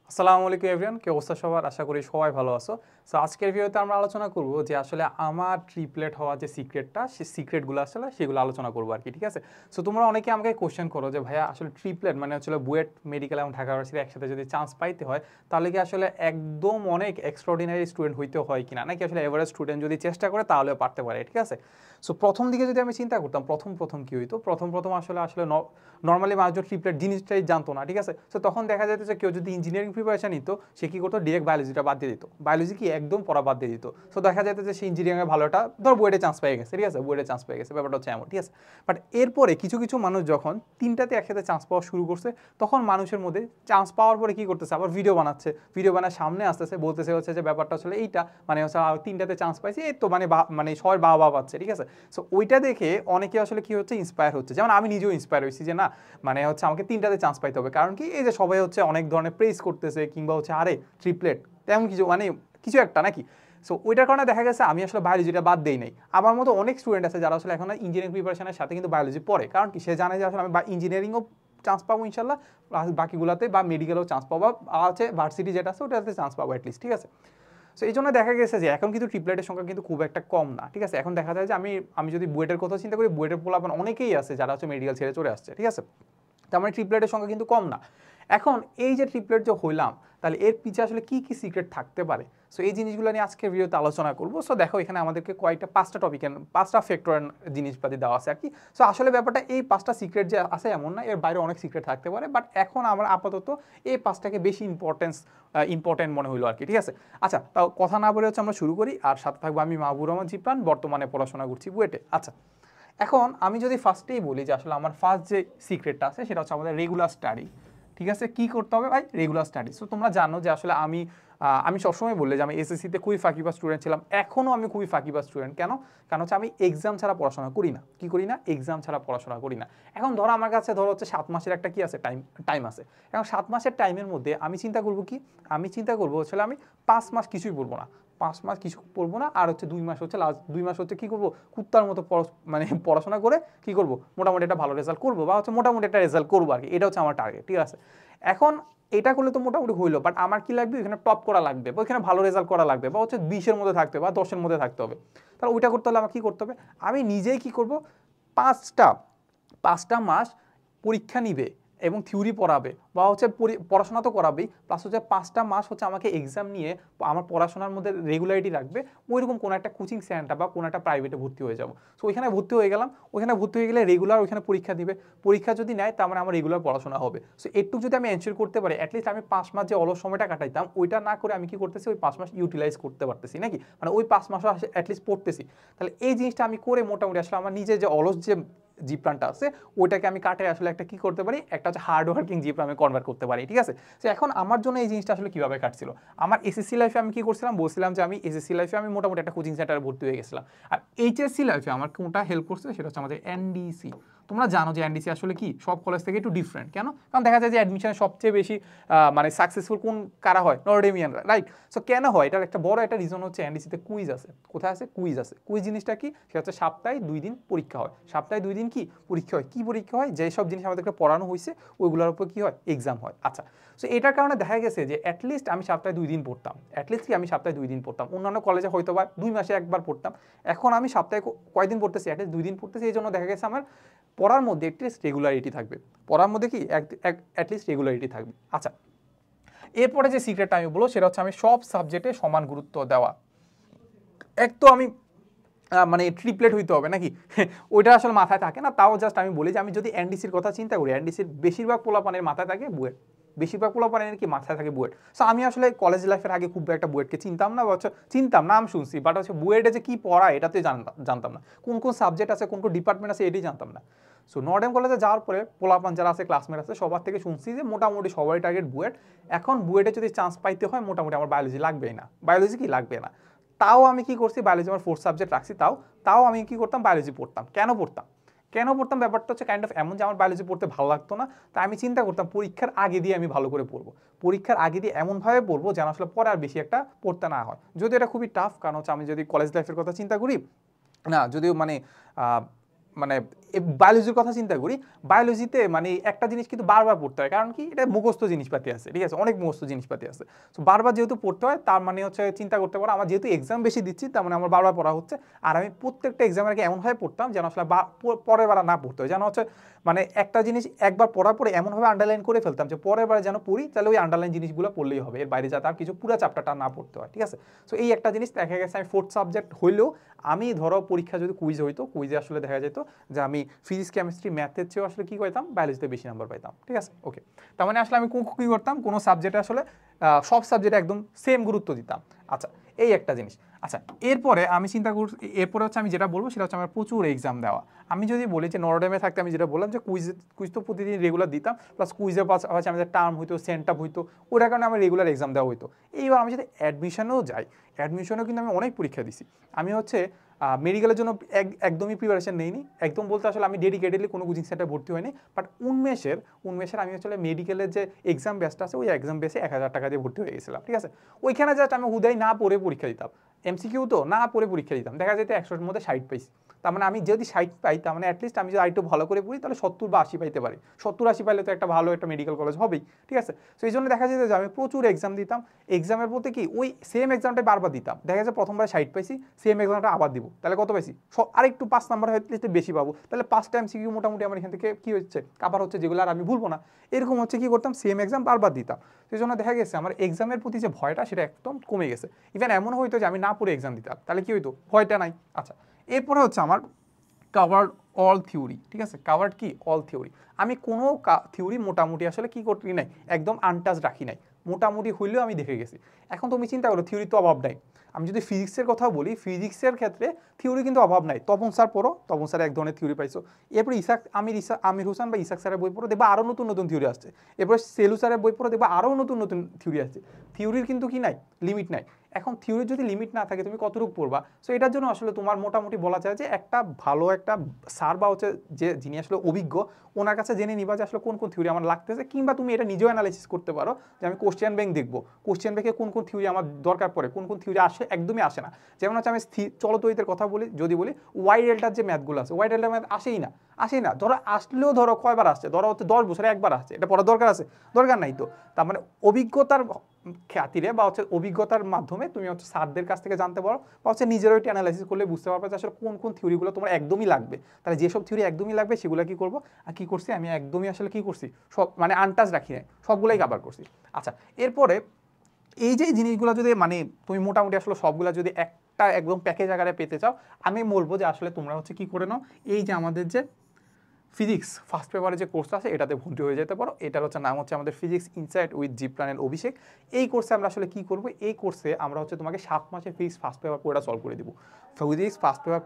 আসসালামু আলাইকুম এভরিওয়ান, কি অবস্থা সবার? আশা করি সবাই ভালো আছো। সো আজকের ভিডিওতে আমরা আলোচনা করব যে আসলে আমার ট্রিপলেট হওয়া যে সিক্রেটটা, সেই সিক্রেটগুলো আসলে সেগুলো আলোচনা করবো আর কি, ঠিক আছে? সো তোমরা অনেকে আমাকে কোশ্চেন করো যে ভাইয়া আসলে ট্রিপলেট মানে হচ্ছে বুয়েট মেডিকেল এবং ঢাকা ইউনিভার্সিটি একসাথে যদি চান্স পাইতে হয় তাহলে কি আসলে একদম অনেক এক্সট্রাঅর্ডিনারি স্টুডেন্ট হইতে হয় কিনা, নাকি আসলে এভারেজ স্টুডেন্ট যদি চেষ্টা করে তাহলেও পারতে পারে, ঠিক আছে? সো প্রথম দিকে যদি আমি চিন্তা করতাম প্রথম কি হইতো, প্রথম আসলে আসলে নর্মালি মানুষজন ট্রিপলেট জিনিসটাই জানতো না, ঠিক আছে? সো তখন দেখা যেত যে কেউ যদি ইঞ্জিনিয়ারিং প্রিপারেশন নিত সে কী করতো, ডিরেক্ট বায়োলজিটা বাদ দিয়ে দিত, বায়োলজি কি একদম পড়া বাদ দিয়ে দিত। সো দেখা যেত যে সে ইঞ্জিনিয়ারিংয়ে ভালো একটা ধর বুয়েটে চান্স পেয়ে গেছে, ঠিক আছে, বুয়েটে চান্স পেয়ে গেছে, ব্যাপারটা হচ্ছে এমন, ঠিক আছে? বাট এরপরে কিছু কিছু মানুষ যখন তিনটাতে একসাথে চান্স পাওয়া শুরু করছে তখন মানুষের মধ্যে চান্স পাওয়ার পরে কী করতেছে, আবার ভিডিও বানাচ্ছে, ভিডিও বানায় সামনে আসতেছে, বলতেছে হচ্ছে যে ব্যাপারটা আসলে এইটা, মানে হচ্ছে তিনটাতে চান্স পাইছে, এই তো মানে মানে সবাই বাবা পাচ্ছে, ঠিক আছে? সো ওইটা দেখে অনেকে আসলে কি হচ্ছে, ইন্সপায়ার হচ্ছে, যেমন আমি নিজেও ইন্সপায়ার হয়েছি যে না, মানে হচ্ছে আমাকে তিনটাতে চান্স পাইতে হবে, কারণ কি এই যে সবাই হচ্ছে অনেক ধরনের প্রেস করতেছে কিংবা হচ্ছে আরে ট্রিপলেট তেমন কিছু মানে কিছু একটা নাকি। সো ওইটার কারণে দেখা গেছে আমি আসলে বায়োলজিটা বাদ দেই নাই। আমার মতো অনেক স্টুডেন্ট আছে যারা আসলে এখন ইঞ্জিনিয়ারিং প্রিপারেশনের সাথে কিন্তু বায়োলজি পড়ে, কারণ কি সে জানে যে আসলে আমি ইঞ্জিনিয়ারিংও চান্স পাবো ইনশাল্লাহ, প্লাস বাকিগুলোতে বা মেডিকেলেও চান্স পাবো, আছে ভার্সিটি যেটা আছে ওটাতে চান্স পাবো অ্যাটলিস্ট, ঠিক আছে? সো এই জন্য দেখা গেছে যে এখন কিন্তু ট্রিপলেটের সংখ্যা কিন্তু খুব একটা কম না, ঠিক আছে? এখন দেখা যায় যে আমি যদি বুয়েটের কথা চিন্তা করি, বুয়েটের পোলাপান অনেকেই আছে যারা হচ্ছে মেডিকেল ছেড়ে চলে আসছে, ঠিক আছে? তার মানে ট্রিপলেটের সংখ্যা কিন্তু কম না। এখন এই যে ট্রিপলেট যে হইলাম, তাহলে এর পিছে আসলে কি কি সিক্রেট থাকতে পারে? সো এই জিনিসগুলো নিয়ে আজকের ভিডিওতে আলোচনা করবো। সো দেখো এখানে আমাদেরকে কয়েকটা পাঁচটা টপিকের পাঁচটা ফ্যাক্টর জিনিসপাতি দেওয়া আছে আর কি। সো আসলে ব্যাপারটা এই পাঁচটা সিক্রেট যে আছে এমন না, এর বাইরে অনেক সিক্রেট থাকতে পারে, বাট এখন আমরা আপাতত এই পাঁচটাকে বেশি ইম্পর্টেন্ট মনে হইলো আর কি, ঠিক আছে? আচ্ছা, তাও কথা না বলে হচ্ছে আমরা শুরু করি, আর সাথে থাকবো আমি মাহবুব রহমান জিপ্রান, বর্তমানে পড়াশোনা করছি বুয়েটে। আচ্ছা, এখন আমি যদি ফার্স্টেই বলি যে আসলে আমার ফার্স্ট যে সিক্রেটটা আছে সেটা হচ্ছে আমাদের রেগুলার স্টাডি, ঠিক আছে? কি করতে হবে ভাই? Regular study. সো তোমরা জানো যে আসলে আমি সবসময় বললে যে আমি এসএসসিতে খুবই ফাঁকিবাজ স্টুডেন্ট ছিলাম, এখনও আমি খুবই ফাঁকিবাজ স্টুডেন্ট। কেন? কারণ হচ্ছে আমি এক্সাম ছাড়া পড়াশোনা করি না। কি করি না? এক্সাম ছাড়া পড়াশোনা করি না। এখন ধরো আমার কাছে ধরো হচ্ছে 7 মাসের একটা কি আছে, টাইম আছে। এখন 7 মাসের টাইমের মধ্যে আমি চিন্তা করবো কি, আমি চিন্তা করবো আসলে আমি 5 মাস কিছুই পড়বো না, 5 মাস কিছু পড়বো না, আর হচ্ছে 2 মাস হচ্ছে লাস্ট 2 মাস হচ্ছে কী করবো, কুত্তার মতো মানে পড়াশোনা করে কী করবো, মোটামুটি একটা ভালো রেজাল্ট করবো, বা হচ্ছে মোটামুটি একটা রেজাল্ট করবো আর কি, এটা হচ্ছে আমার টার্গেট, ঠিক আছে? এখন এটা করলে তো মোটামুটি হইলো, বাট আমার কি লাগবে, এখানে টপ করা লাগবে, বা ওইখানে ভালো রেজাল্ট করা লাগবে, বা হচ্ছে 20-এর মধ্যে থাকতে হবে বা 10-এর মধ্যে থাকতে হবে। তাহলে ওইটা করতে হলে আমার কী করতে হবে, আমি নিজেই কী করবো, পাঁচটা পাঁচটা মাস পরীক্ষা নিবে এবং থিওরি পড়াবে, বা হচ্ছে পড়াশোনা তো করাবেই, প্লাস হচ্ছে 5টা মাস হচ্ছে আমাকে এক্সাম নিয়ে আমার পড়াশোনার মধ্যে রেগুলারিটি রাখবে, ওইরকম কোনো একটা কোচিং সেন্টার বা কোনো একটা প্রাইভেটে ভর্তি হয়ে যাবো। সো ওইখানে ভর্তি হয়ে গেলাম, ওইখানে ভর্তি হয়ে গেলে রেগুলার ওইখানে পরীক্ষা দিবে, পরীক্ষা যদি নেয় তার মানে আমার রেগুলার পড়াশোনা হবে। সো একটু যদি আমি এনশিওর করতে পারি, অ্যাটলিস্ট আমি 5 মাস যে অলস সময়টা কাটাইতাম ওইটা না করে আমি কি করতেছি, ওই 5 মাস ইউটিলাইজ করতে পারতেছি, নাকি মানে ওই 5 মাসও অ্যাটলিস্ট পড়তেছি। তাহলে এই জিনিসটা আমি করে মোটামুটি আসলে আমার নিজে যে অলস যে জিপ্রানটা আছে ওইটাকে আমি কাটে আসলে একটা কি করতে পারি, একটা হচ্ছে হার্ড ওয়ার্কিং জিপ্রান আমি কনভার্ট করতে পারি, ঠিক আছে? তো এখন আমার জন্য এই জিনিসটা আসলে কিভাবে কাটছিল, আমার এসএসসি লাইফে আমি কি করছিলাম, বলছিলাম যে আমি এসএসসি লাইফে আমি মোটামুটি একটা কোচিং সেন্টারে ভর্তি হয়ে গেছিলাম। আর এইচএসসি লাইফে আমার কোনটা হেল্প করছে সেটা হচ্ছে আমাদের এনডিসি। তোমরা জানো যে এনডিসি আসলে কি সব কলেজ থেকে একটু ডিফারেন্ট। কেন? কারণ দেখা যায় যে অ্যাডমিশনে সবচেয়ে বেশি মানে সাকসেসফুল কোন কারা হয়, নর্ডেমিয়ানরা, রাইট? সো কেন হয়, এটার একটা বড় একটা রিজন হচ্ছে এনডিসিতে কুইজ আছে। কোথায় আছে? কুইজ আছে। কুইজ জিনিসটা কি, সেটা হচ্ছে সপ্তাহে 2 দিন পরীক্ষা হয়, সপ্তাহে 2 দিন কি পরীক্ষা হয়। কি পরীক্ষা হয়? যেসব জিনিস আমাদেরকে পড়ানো হয়েছে ওইগুলোর উপর কি হয়, এক্সাম হয়। আচ্ছা, সো এটার কারণে দেখা গেছে যে অ্যাটলিস্ট আমি সপ্তাহে 2 দিন পড়তাম, অ্যাটলিস্ট কি আমি সপ্তাহে 2 দিন পড়তাম, অন্যান্য কলেজে হয়তো বা 2 মাসে একবার পড়তাম, এখন আমি সপ্তাহে কয়দিন পড়তেছি, অ্যাটলিস্ট 2 দিন পড়তেছি। এই জন্য দেখা গেছে আমার পড়ার মধ্যে অ্যাটলিস্ট রেগুলারিটি থাকবে, পড়ার মধ্যে কি অ্যাটলিস্ট রেগুলারিটি থাকবে। আচ্ছা, এরপরে যে সিক্রেটটা আমি বলবো সেটা হচ্ছে আমি সব সাবজেক্টে সমান গুরুত্ব দেওয়া। এক তো আমি মানে ট্রিপলেট হইতে হবে নাকি ওইটা আসলে মাথায় থাকে না, তাও জাস্ট আমি বলি যে আমি যদি এনডিসির কথা চিন্তা করি, এনডিসির বেশিরভাগ পোলাপানের মাথায় থাকে বুয়েট, বেশিরভাগ পোলাপানের কি মাথায় থাকে বুয়েট। সো আমি আসলে কলেজ লাইফের আগে খুব একটা বুয়েটকে চিনতাম না, বা চিনতাম, নাম শুনছি, বাট হচ্ছে বুয়েটে যে কি পড়ায় এটাতে জানতাম না, কোন কোন সাবজেক্ট আছে, কোন কোন ডিপার্টমেন্ট আছে এটাই জানতাম না। সো নর্ডেম কলেজে যাওয়ার পরে পোলাপান যারা আছে, ক্লাসমেট আছে, সবার থেকে শুনছি যে মোটামুটি সবাই টার্গেট বুয়েট। এখন বুয়েটে যদি চান্স পাইতে হয় মোটামুটি আমার বায়োলজি লাগবেই না, বায়োলজি কি লাগবে না। তাও আমি কি করছি, বায়োলজি আমার 4th সাবজেক্ট রাখছি, তাও তাও আমি কি করতাম, বায়োলজি পড়তাম। কেন পড়তাম ব্যাপারটা হচ্ছে কাইন্ড অফ এমন যে আমার বায়োলজি পড়তে ভালো লাগতো না, তাই আমি চিন্তা করতাম পরীক্ষার আগে দিয়ে আমি ভালো করে পড়বো, পরীক্ষার আগে দিয়ে এমনভাবে পড়বো যেন আসলে পরে আর বেশি একটা পড়তে না হয়। যদি এটা খুবই টাফ, কারণ হচ্ছে আমি যদি কলেজ লাইফের কথা চিন্তা করি, না যদিও মানে মানে বায়োলজির কথা চিন্তা করি, বায়োলজিতে মানে একটা জিনিস কিন্তু বারবার পড়তে হয়, কারণ কি এটা মুখস্থ জিনিসপাতি আছে, ঠিক আছে, অনেক মুখস্থ জিনিসপাতি আছে। সো বারবার যেহেতু পড়তে হয়, তার মানে হচ্ছে চিন্তা করতে পারো আমার যেহেতু এক্সাম বেশি দিচ্ছি, তার মানে আমার বারবার পড়া হচ্ছে। আর আমি প্রত্যেকটা এক্সামের আগে এমনভাবে পড়তাম যেন আসলে পরের বার না পড়তে হয়, যেন হচ্ছে মানে একটা জিনিস একবার পড়ার পরে এমনভাবে আন্ডারলাইন করে ফেলতাম যে পরের বার যেন পড়ি তাহলে ওই আন্ডারলাইন জিনিসগুলো পড়লেই হবে, এর বাইরে যাতে আর কিছু পুরো চ্যাপ্টারটা না পড়তে হয়, ঠিক আছে। সো এই একটা জিনিস দেখা গেছে আমি 4th সাবজেক্ট হইলেও আমি ধরো পরীক্ষা যদি কুইজ হইতো, কুইজে আসলে দেখা যেত যে আমি ফিজিক্স কেমিস্ট্রি ম্যাথের চেয়েও আসলে কি করতাম, বায়োলজিতে বেশি নাম্বার পাইতাম, ঠিক আছে। ওকে, তার মানে আসলে আমি কি করতাম, কোনো সাবজেক্টে আসলে সব সাবজেক্টে একদম সেম গুরুত্ব দিতাম। আচ্ছা, এই একটা জিনিস। আচ্ছা, এরপরে আমি চিন্তা করছি, এরপরে হচ্ছে আমি যেটা বলবো সেটা হচ্ছে আমার প্রচুর এক্সাম দেওয়া। আমি যদি বলি যে নরডেমে থাকতে আমি যেটা বললাম যে কুইজ তো প্রতিদিন রেগুলার দিতাম, প্লাস কুইজের পাশাপাশি আমাদের টার্ম হইতো, সেন্টাপ হইতো, ওটার কারণে আমার রেগুলার এক্সাম দেওয়া হইতো। এইবার আমি যদি অ্যাডমিশনেও যাই, অ্যাডমিশনেও কিন্তু আমি অনেক পরীক্ষা দিছি। আমি হচ্ছে মেডিকেলের জন্য একদমই প্রিপারেশন নেইনি, একদম বলতে আসলে আমি ডেডিকেটেডলি কোনো কোচিং সেন্টারে ভর্তি হয়নি। বাট উন্মেষের আমি আসলে মেডিকেলের যে এক্সাম বেসটা আছে ওই এক্সাম বেসে 1000 টাকা দিয়ে ভর্তি হয়ে গেছিলাম, ঠিক আছে। ওইখানে জাস্ট আমি হুদাই না পড়ে পরীক্ষা দিতাম, এমসিকিউ তো না পড়ে পরীক্ষা দিতাম, দেখা যেত 100-এর মধ্যে 60 পাইছি। তার মানে আমি যদি 60 পাই, তার মানে অ্যাটলিস্ট আমি যদি আরেকটু ভালো করে পড়ি তাহলে 70 বা 80 পাইতে পারি। 70-80 পাইলে তো একটা ভালো একটা মেডিকেল কলেজ হবেই, ঠিক আছে। সো এই জন্য দেখা যেত যে আমি প্রচুর এক্সাম দিতাম। এক্সামের বলতে কি ওই সেম এক্সামটাই বারবার দিতাম, দেখা যাচ্ছে প্রথমবার 60 পাইছি, সেম এক্সামটা আবার দিব, তাহলে কত পাইছি, আরেকটু 5 নাম্বার হয়তো বেশি পাবো, তাহলে 5টা এমসিকিউ মোটামুটি আমার এখান থেকে কি হচ্ছে কাভার হচ্ছে, যেগুলো আর আমি ভুলবো না। এরকম হচ্ছে কি করতাম, সেম এক্সাম বারবার দিতাম। সেই জন্য দেখা গেছে আমার এক্সামের প্রতি যে ভয়টা সেটা একদম কমে গেছে। ইভেন এমন হইতো যে আমি না পড়ে এক্সাম দিতাম, তাহলে কি হইতো, ভয়টা নাই। আচ্ছা, এরপরে হচ্ছে আমার কাভার্ড অল থিওরি, ঠিক আছে। কাভার্ড কি অল থিওরি, আমি কোনো থিওরি মোটামুটি আসলে কি করি নাই, একদম আনটাচ রাখি নাই, মোটামুটি হইলেও আমি দেখে গেছি। এখন তুমি চিন্তা করো থিওরি তো অভাব নাই। আমি যদি ফিজিক্সের কথা বলি, ফিজিক্সের ক্ষেত্রে থিওরি কিন্তু অভাব নাই। তপন স্যার পড়ো, তপন স্যার এক ধরনের থিওরি পাইছো। এরপর আমির হোসেন বা ইসাক স্যারের বই পড়ো, দেখবা আরও নতুন নতুন থিওরি আসছে। এরপর সেলু স্যারের বই পড়ো, দেখবা আরও নতুন নতুন থিওরি আসছে। থিওরির কিন্তু কি নাই, লিমিট নাই। এখন থিওরির যদি লিমিট না থাকে তুমি কতটুকু পড়বা। সো এটার জন্য আসলে তোমার মোটামুটি বলা যায় যে একটা ভালো একটা স্যার বা হচ্ছে যে যিনি আসলে অভিজ্ঞ, ওনার কাছে জেনে নিবা যে আসলে কোন কোন থিওরি আমার লাগতেছে, কিংবা তুমি এটা নিজেও অ্যানালাইসিস করতে পারো যে আমি কোশ্চেন ব্যাংক দেখবো, কোশ্চেন ব্যাংকে কোন কোন থিওরি আমার দরকার পড়ে, কোন কোন থিওরি আসে একদমই আসে না। যেমন হচ্ছে আমি চলতরিতের কথা বলি, যদি বলি ওয়াই ডেল্টার যে ম্যাথগুলো আছে, ওয়াই ডেল্টার ম্যাথ আসেই না। ধরো আসলেও ধরো কয়বার আসছে, ধরো হচ্ছে 10 বছরে একবার আসছে, এটা পড়ার দরকার আছে, দরকার নাই তো। তার মানে অভিজ্ঞতার খাতিরে বা হচ্ছে অভিজ্ঞতার মাধ্যমে তুমি হচ্ছে স্যারদের কাছ থেকে জানতে পারো, বা হচ্ছে নিজেরও একটু অ্যানালাইসিস করলে বুঝতে পারবে যে আসলে কোন কোন থিওরিগুলো তোমার একদমই লাগবে। তাহলে যেসব থিওরি একদমই লাগবে সেগুলো কি করবো, আর কি করছি আমি একদমই আসলে কি করছি, সব মানে আনটাচ রাখি নাই, সবগুলোই কভার করছি। আচ্ছা, এরপরে এই যে জিনিসগুলো যদি মানে তুমি মোটামুটি আসলে সবগুলো যদি একটা একদম প্যাকেজ আকারে পেতে চাও, আমি বলবো যে আসলে তোমরা হচ্ছে কি করে নাও, এই যে আমাদের যে ফিজিক্স ফার্স্ট পেপারে যে কোর্স আছে এটাতে ভর্তি হয়ে যেতে পারো। এটার হচ্ছে নাম হচ্ছে আমাদের ফিজিক্স ইনসাইট উইথ জিপ্রান অভিষেক। এই কোর্সে আমরা আসলে কি করবো, এই কোর্সে আমরা হচ্ছে তোমাকে 7 মাসে ফিজিক্স ফার্স্ট পেপার পুরোটা সলভ করে দিব। ফিজিক্স ফার্স্ট পেপার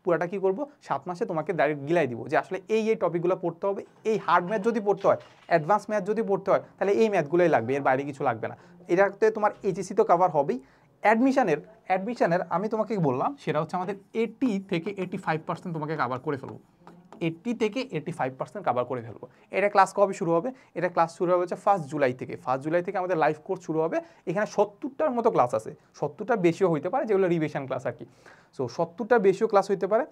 পুরাটা কি করবো, 7 মাসে তোমাকে ডাইরেক্ট গিলাই দিব যে আসলে এই টপিকগুলো পড়তে হবে। এই হার্ড ম্যাথ যদি পড়তে হয়, অ্যাডভান্স ম্যাথ যদি পড়তে হয়, তাহলে এই ম্যাথগুলোই লাগবে, এর বাইরে কিছু লাগবে না। এটাতে তোমার এইচএসসি তো কভার হবেই। অ্যাডমিশনের আমি তোমাকে বললাম সেটা হচ্ছে আমাদের 80 থেকে 85% তোমাকে কভার করে ফেলবো, 80 থেকে 85% কভার করে ফেলবো। এটা ক্লাস কবে শুরু হবে, এটা ক্লাস শুরু হবে হচ্ছে 1 জুলাই থেকে। 1 জুলাই থেকে আমাদের লাইভ কোর্স শুরু হবে। এখানে 70টার মতো ক্লাস আছে, 70টা বেশিও হইতে পারে, যেগুলো রিভিশন ক্লাস আর কি। সো 70টা বেশিও ক্লাস হইতে পারে,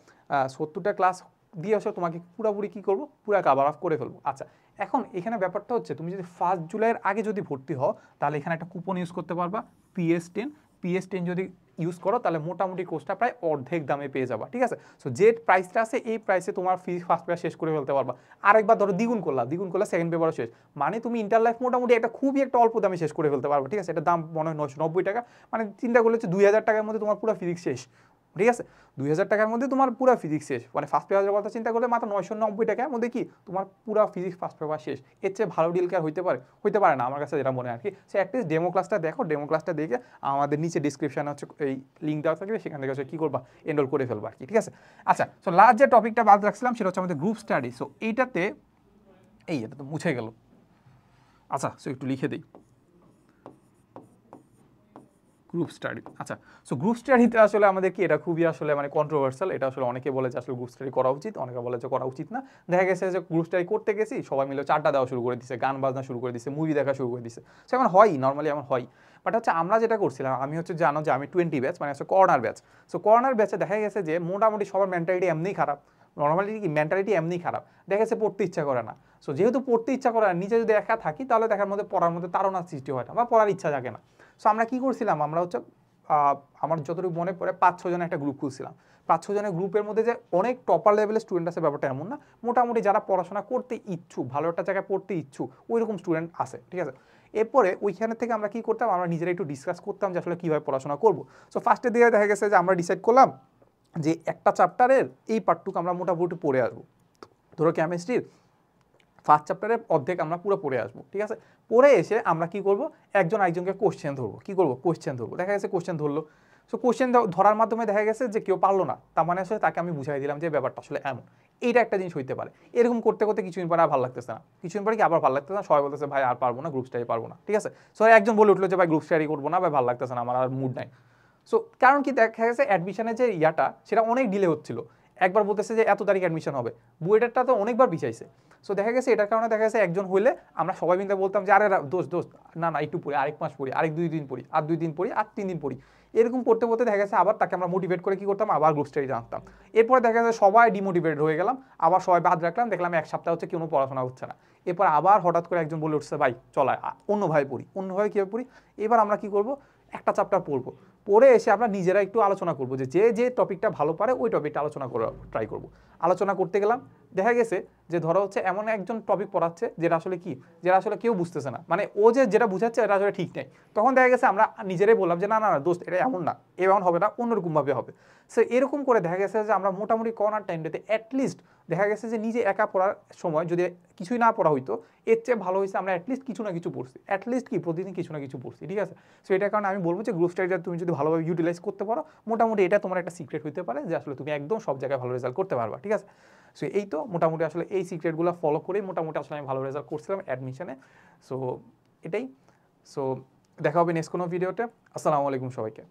70টা ক্লাস দিয়ে আসলে তোমাকে পুরোপুরি কী করবো, পুরো কভার অফ করে ফেলবো। আচ্ছা, এখন এখানে ব্যাপারটা হচ্ছে তুমি যদি 1 জুলাইয়ের আগে যদি ভর্তি হও, তাহলে এখানে একটা কুপন ইউজ করতে পারবা PS10 যদি ইউজ করো তাহলে মোটামুটি কোর্সটা প্রায় অর্ধেক দামে পেয়ে যাবা, ঠিক আছে। সো যে প্রাইসটা আছে এই প্রাইসে তোমার ফার্স্ট পেপার শেষ করে ফেলতে পারবা। আরেকবার ধরো দ্বিগুণ করলা সেকেন্ড পেপারও শেষ, মানে তুমি ইন্টার লাইফ মোটামুটি একটা খুবই একটা অল্প দামে শেষ করে ফেলতে পারবে, ঠিক আছে। এটা দাম মনে হয় 990 টাকা, মানে চিন্তা করলে হচ্ছে 2000 টাকার মধ্যে তোমার পুরো ফিজিক্স শেষ, ঠিক আছে। 2000 টাকার মধ্যে তোমার পুরো ফিজিক্স শেষ, মানে ফার্স্ট পেপারের কথা চিন্তা করলে মাত্র 990 টাকার মধ্যে কি তোমার পুরো ফিজিক্স ফার্স্ট পেপার শেষ। এর চেয়ে ভালো ডিল কি আর হইতে পারে না আমার কাছে যেটা মনে হয় আর কি। সে অ্যাটলিস্ট ডেমো ক্লাসটা দেখো, ডেমো ক্লাসটা দেখে আমাদের নিচে ডিসক্রিপশনে হচ্ছে এই লিঙ্ক দেওয়া থাকবে, সেখান থেকে হচ্ছে কী করবা, এনরোল করে ফেলবা আর কি, ঠিক আছে। আচ্ছা, সো লাস্ট যে টপিকটা বাদ রাখছিলাম সেটা হচ্ছে আমাদের গ্রুপ স্টাডি। সো এইটাতে এটা তো মুছে গেল। আচ্ছা, সো একটু লিখে দিই গ্রুপ স্টাডি। আচ্ছা, সো গ্রুপ স্টাডিতে আসলে আমাদের কি এটা খুবই আসলে মানে কন্ট্রোভার্সাল। এটা আসলে অনেকে বলে যে আসলে গ্রুপ স্টাডি করা উচিত, অনেকে বলে যে করা উচিত না। দেখা গেছে যে গ্রুপ স্টাডি করতে গেছি, সবাই মিলে চারটা দেওয়া শুরু করে দিছে, গান বাজনা শুরু করে দিছে, মুভি দেখা শুরু করে দিছে। সো এমন হয়, নর্মালি এমন হয়। বাট হচ্ছে আমরা যেটা করছিলাম, আমি হচ্ছে জানো যে আমি 20 ব্যাচ, মানে হচ্ছে কর্নার ব্যাচ। সো কর্নার ব্যাচে দেখা গেছে যে মোটামুটি সবার মেন্টালিটি এমনিই খারাপ, নর্মালি কি মেন্টালিটি এমনি খারাপ, দেখা যাচ্ছে পড়তে ইচ্ছা করে না। সো যেহেতু পড়তে ইচ্ছা করে না, নিজে যদি একা থাকি তাহলে দেখার মধ্যে পড়ার মধ্যে তাড়নার সৃষ্টি হয় না বা পড়ার ইচ্ছা জাগে না। সো আমরা কি করছিলাম, আমরা হচ্ছে আমার যতটুকু মনে পড়ে 5-6 জনের একটা গ্রুপ খুলছিলাম। 5-6 জনের গ্রুপের মধ্যে যে অনেক টপার লেভেলের স্টুডেন্ট আছে ব্যাপারটা এমন না, মোটামুটি যারা পড়াশোনা করতে ইচ্ছুক, ভালো একটা জায়গায় পড়তে ইচ্ছুক ওই রকম স্টুডেন্ট আছে, ঠিক আছে। এরপরে ওইখানে থেকে আমরা কি করতাম, আমরা নিজেরা একটু ডিসকাস করতাম যে আসলে কীভাবে পড়াশোনা করবো। সো ফার্স্টের দিকে দেখা গেছে যে আমরা ডিসাইড করলাম যে একটা চ্যাপ্টারের এই পার্টটুকু আমরা মোটামুটি পড়ে আসবো। ধরো কেমিস্ট্রির ফার্স্ট চ্যাপ্টারের অর্ধেক আমরা পুরো পড়ে আসবো, ঠিক আছে। পড়ে এসে আমরা কি করব, একজন আরেকজনকে কোশ্চেন ধরবো। কি করবো, কোশ্চেন ধরবো। দেখা গেছে কোশ্চেন ধরলো, সো কোশ্চেন ধরার মাধ্যমে দেখা গেছে যে কেউ পারলো না, তার মানে আসলে তাকে আমি বুঝাই দিলাম যে ব্যাপারটা আসলে এমন। এইটা একটা জিনিস হইতে পারে। এরকম করতে করতে কিছুদিন পরে আর ভালো লাগতেছে না, কিছুদিন পরে কি আবার ভালো লাগতেছে না, সবাই বলতেছে ভাই আর পারবো না, গ্রুপ স্টাডি পারবো না, ঠিক আছে। সো একজন বলে উঠলো যে ভাই গ্রুপ স্টাডি করবো না, ভাই ভালো লাগতেছে না, আমার আর মুড নাই। সো কারণ কি, দেখা গেছে অ্যাডমিশনের যে ইয়াটা সেটা অনেক ডিলে হচ্ছিল। একবার বলতেছে যে এত তারিখ অ্যাডমিশন হবে, বুয়েটারটা তো অনেকবার পিছাইছে। সো দেখা গেছে এটার কারণে দেখা গেছে একজন হইলে আমরা সবাই মিলে বলতাম যে আরে দোস্ত না না একটু পড়ি, আরেক মাস পড়ি, আরেক 2 দিন পড়ি, আর 2 দিন পড়ি, আর 3 দিন পড়ি। এরকম পড়তে পড়তে দেখা গেছে আবার তাকে আমরা মোটিভেট করে কি করতাম, আবার গ্রুপ স্টাডি জানতাম। এরপরে দেখা গেছে সবাই ডিমোটিভেট হয়ে গেলাম, আবার সবাই বাদ রাখলাম, দেখলাম এক সপ্তাহ হচ্ছে কোনো পড়াশোনা হচ্ছে না। এরপর আবার হঠাৎ করে একজন বলে উঠছে ভাই চলায় অন্যভাবে পড়ি, অন্যভাবে কীভাবে পড়ি। এবার আমরা কি করব, একটা চ্যাপ্টার পড়বো, পড়ে এসে আমরা নিজেরা একটু আলোচনা করবো যে যে টপিকটা ভালো পারে ওই টপিকটা আলোচনা করে ট্রাই করবো। আলোচনা করতে গেলাম, দেখা গেছে যে ধরো হচ্ছে এমন একজন টপিক পড়াচ্ছে যেটা আসলে কি, যেটা আসলে কেউ বুঝতেছে না, মানে ও যেটা বুঝাচ্ছে এটা আসলে ঠিক নেই। তখন দেখা গেছে আমরা নিজেরাই বললাম যে না না না দোস্ত এটা এমন না, এমন হবে না, অন্যরকমভাবে হবে। সো এরকম করে দেখা গেছে যে আমরা মোটামুটি করোনার টাইমটাতে অ্যাটলিস্ট দেখা গেছে যে নিজে একা পড়ার সময় যদি কিছুই না পড়া হইতো, এর চেয়ে ভালো হয়েছে আমরা অ্যাটলিস্ট কিছু না কিছু পড়ছি, অ্যাটলিস্ট কি প্রতিদিন কিছু না কিছু পড়ছি, ঠিক আছে। সো এটার কারণে আমি বলবো যে গ্রুপ স্টাডিটা তুমি যদি ভালোভাবে ইউটিলাইজ করতে পারো, মোটামুটি এটা তোমার একটা সিক্রেট হতে পারে যে আসলে তুমি একদম সব জায়গায় ভালো রেজাল্ট করতে পারবা, ঠিক আছে। সো এই তো মোটামুটি আসলে এই সিক্রেটগুলো ফলো করেই মোটামুটি আসলে আমি ভালো রেজাল্ট করছিলাম অ্যাডমিশনে। সো এটাই। সো দেখা হবে নেক্সট কোনো ভিডিওতে। আসসালামু আলাইকুম সবাইকে।